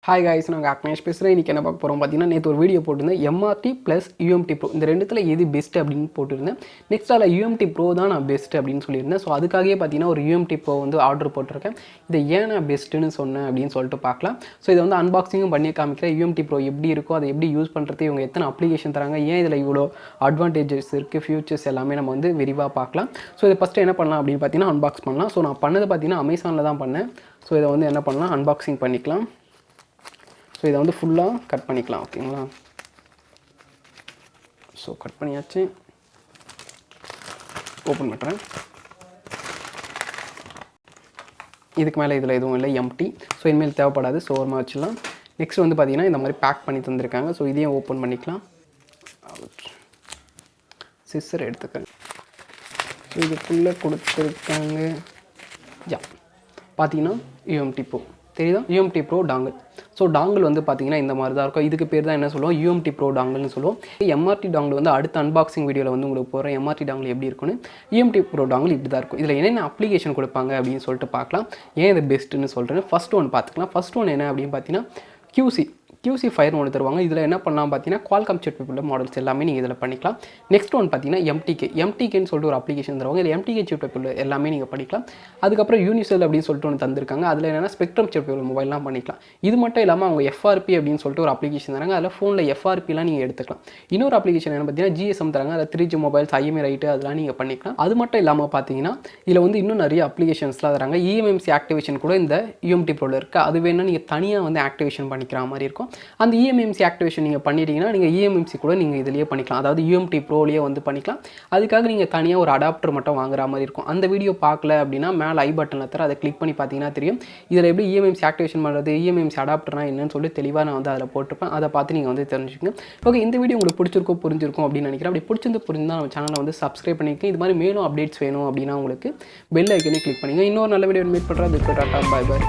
Hi guys, நாங்கள் அக்னேஷ் பேசுகிறேன். இன்றைக்கி என்ன பார்க்க போகிறோம் பார்த்தீங்கன்னா, நேற்று ஒரு வீடியோ போட்டிருந்தேன். எம்ஆர்டி ப்ளஸ் யூஎம்டி ப்ரோ இந்த ரெண்டுத்தில் எது பெஸ்ட் அப்படின்னு போட்டிருந்தேன். நெக்ஸ்ட் அதில் யூஎம்டி ப்ரோ தான் நான் பெஸ்ட் அப்படின்னு சொல்லியிருந்தேன். ஸோ அதுக்காகவே பார்த்தீங்கன்னா ஒரு யூஎம்டி ப்ரோ வந்து ஆர்டர் போட்டிருக்கேன். இதை ஏன் நான் பெஸ்ட்டுன்னு சொன்னேன் அப்படின்னு சொல்லிட்டு பார்க்கலாம். ஸோ இதை வந்து அன்பாக்சிங்கும் பண்ணி காமிக்கிறேன். யூஎம்டி ப்ரோ எப்படி இருக்கோ, அதை எப்படி யூஸ் பண்ணுறது, இவங்க எத்தனை அப்ளிகேஷன் தராங்க, ஏன் இதில் இவ்வளோ அட்வான்டேஜஸ் இருக்குது, ஃபியூச்சர்ஸ் எல்லாமே நம்ம வந்து விரிவாக பார்க்கலாம். ஸோ இதை ஃபஸ்ட்டு என்ன பண்ணலாம் அப்படின்னு பார்த்தீங்கன்னா அன்பாக்ஸ் பண்ணலாம். ஸோ நான் பண்ணது பார்த்தீங்கன்னா அமேசானில் தான் பண்ணேன். ஸோ இதை வந்து என்ன பண்ணலாம், அன்பாக்சிங் பண்ணிக்கலாம். ஸோ இதை வந்து ஃபுல்லாக கட் பண்ணிக்கலாம். ஓகேங்களா? ஸோ கட் பண்ணியாச்சு. ஓப்பன் பண்ணுறேன். இதுக்கு மேலே இதில் எதுவும் இல்லை, எம்டி. ஸோ இனிமேல் தேவைப்படாது. ஸோ ஓரமாக வச்சிடலாம். நெக்ஸ்ட் வந்து பார்த்திங்கன்னா இந்த மாதிரி பேக் பண்ணி தந்திருக்காங்க. ஸோ இதையும் ஓப்பன் பண்ணிக்கலாம். சிஸ்ஸர் எடுத்துக்கேன். ஸோ இதுக்குள்ளே கொடுத்துருக்காங்க. பார்த்தீங்கன்னா யூஎம்டி ப்ரோ தெரியுதா? UMT bro dongle. So dongle வந்து பார்த்தீங்கன்னா இந்த மாதிரி தான் இருக்கும். இதுக்கு பேர் தான் என்ன சொல்லுவோம், யூஎம்டி ப்ரோ டாங்கிள்னு சொல்லுவோம். எம்ஆர்டி டாங்கிள் வந்து அடுத்த அன்பாக்சிங் வீடியோவில் வந்து உங்களுக்கு போகிறேன். எம்ஆர்டி டாங்கிள் எப்படி இருக்குன்னு. யூஎம்டி ப்ரோ டாங்கிள் இப்படி தான் இருக்கும். இதில் என்னென்ன அப்ளிகேஷன் கொடுப்பாங்க அப்படின்னு சொல்லிட்டு பார்க்கலாம். ஏன் இது பெஸ்ட்டுன்னு சொல்கிறேன். ஃபஸ்ட் ஒன் பார்த்துக்கலாம். ஃபஸ்ட் ஒன் என்ன அப்படின்னு பார்த்தீங்கன்னா QC ஃபயர்னு ஒன்று தருவாங்க. இதில் என்ன பண்ணலாம் பார்த்தீங்கன்னா குவால்காம் சிப் உள்ள மாடல்ஸ் எல்லாமே நீங்கள் இதில் பண்ணிக்கலாம். நெக்ஸ்ட் ஒன் பார்த்தீங்கன்னா எம்டிகேன்னு சொல்லிட்டு ஒரு அப்ளிகேஷன் தருவாங்க. இதில் எம்டிகே சிப் உள்ள எல்லாமே நீங்கள் பண்ணிக்கலாம். அதுக்கப்புறம் யூனிசெல் அப்படின்னு சொல்லிட்டு ஒன்று தந்திருக்காங்க. அதில் என்னென்னா ஸ்பெக்ட்ரம் சிப் உள்ள மொபைல்லாம் பண்ணிக்கலாம். இது மட்டும் இல்லாமல் அவங்க FRP அப்படின்னு சொல்லிட்டு ஒரு அப்ளிகேஷன் தராங்க. அதில் ஃபோனில் FRPலாம் நீங்கள் எடுத்துக்கலாம். இன்னொரு அப்ளிகேஷன் என்ன பார்த்தீங்கன்னா GSM தராங்க. அதில் 3G மொபைல்ஸ், IMEI ரைட்டு அதெல்லாம் நீங்கள் பண்ணிக்கலாம். அது மட்டும் இல்லாமல் பார்த்தீங்கன்னா இதில் வந்து இன்னும் நிறைய அப்ளிகேஷன்ஸ்லாம் தராங்க. EMMC ஆக்டிவேஷன் கூட இந்த UMT ப்ரோவில் இருக்குது. அது வேணால் நீங்கள் தனியாக வந்து ஆக்டிவேஷன் பண்ணிக்கிற மாதிரி இருக்கும். அந்த EMMC ஆக்டிவேஷன் நீங்கள் பண்ணிட்டீங்கன்னா நீங்கள் EMMC கூட நீங்கள் இதிலேயே பண்ணிக்கலாம். அதாவது UMT ப்ரோலேயே வந்து பண்ணிக்கலாம். அதுக்காக நீங்கள் தனியாக ஒரு அடாப்டர் மட்டும் வாங்குற மாதிரி இருக்கும். அந்த வீடியோ பார்க்கல அப்படின்னா மேலே ஐ பட்டனில் தர அதை கிளிக் பண்ணி பார்த்தீங்கன்னா தெரியும். இதில் எப்படி EMMC ஆக்டிவேஷன் பண்ணுறது, EMMC அடாப்டர்னா என்னன்னு சொல்லி தெளிவாக நான் வந்து அதில் போட்டிருப்பேன். அதை பார்த்து நீங்கள் வந்து தெரிஞ்சுக்கோங்க. ஓகே, இந்த வீடியோ உங்களுக்கு புரிஞ்சிருக்கும் அப்படின்னு நினைக்கிறேன். அப்படி புரிஞ்சிருந்தால் நம்ம சேனலை வந்து சப்ஸ்கிரைப் பண்ணிக்கோங்க. இது மாதிரி மேலும் அப்டேட்ஸ் வேணும் அப்படின்னா உங்களுக்கு பெல் ஐக்கனே கிளிக் பண்ணிங்க. இன்னொரு நல்ல வீடியோ மீட் பண்ணுறது. Ta ta, bye by.